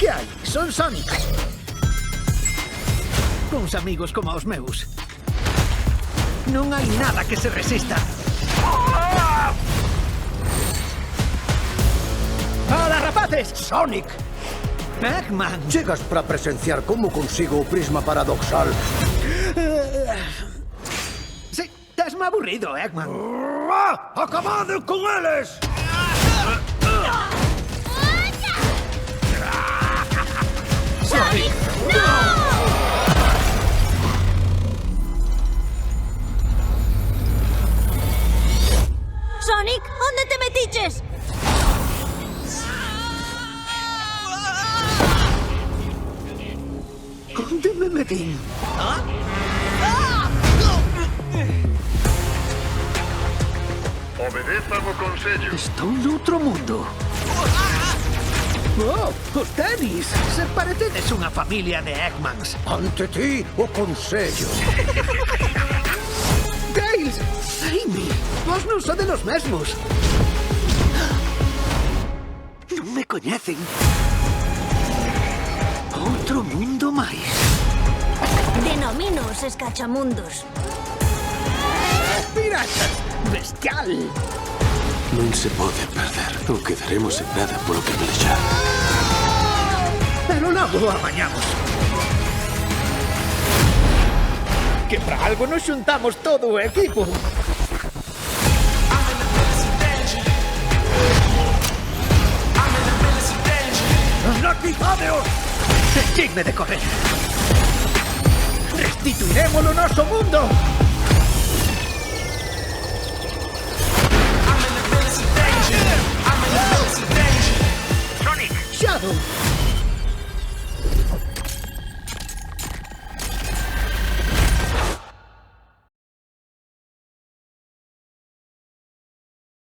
Que hai? Son Sonic. Cuns amigos como os meus. Non hai nada que se resista. Hola, rapaces! Sonic, Eggman. chegas para presenciar como consigo o prisma paradoxal. Sí, estás-me aburrido, Eggman. ¡Acabade con eles! ¡Sonic, no! ¡Sonic, ¿dónde te metiches? Onde me metín? Obedezan o consello. Estou noutro mundo. Oh, os tenis! Se parecedes unha familia de Eggmans. Ante ti, o consello. Tails! Amy! Vos non sodes os mesmos. Non me coñecen. Outro mundo máis. Denominos escachamundos. Piratas! Bestial! Non se pode perder. Non quedaremos en nada polo que pelexar. Pero logo o apañamos. Que para algo nos xuntamos todo o equipo. ¡Naquizadeos! Digme de correr. Restituiremos o noso mundo. Sonic, Shadow!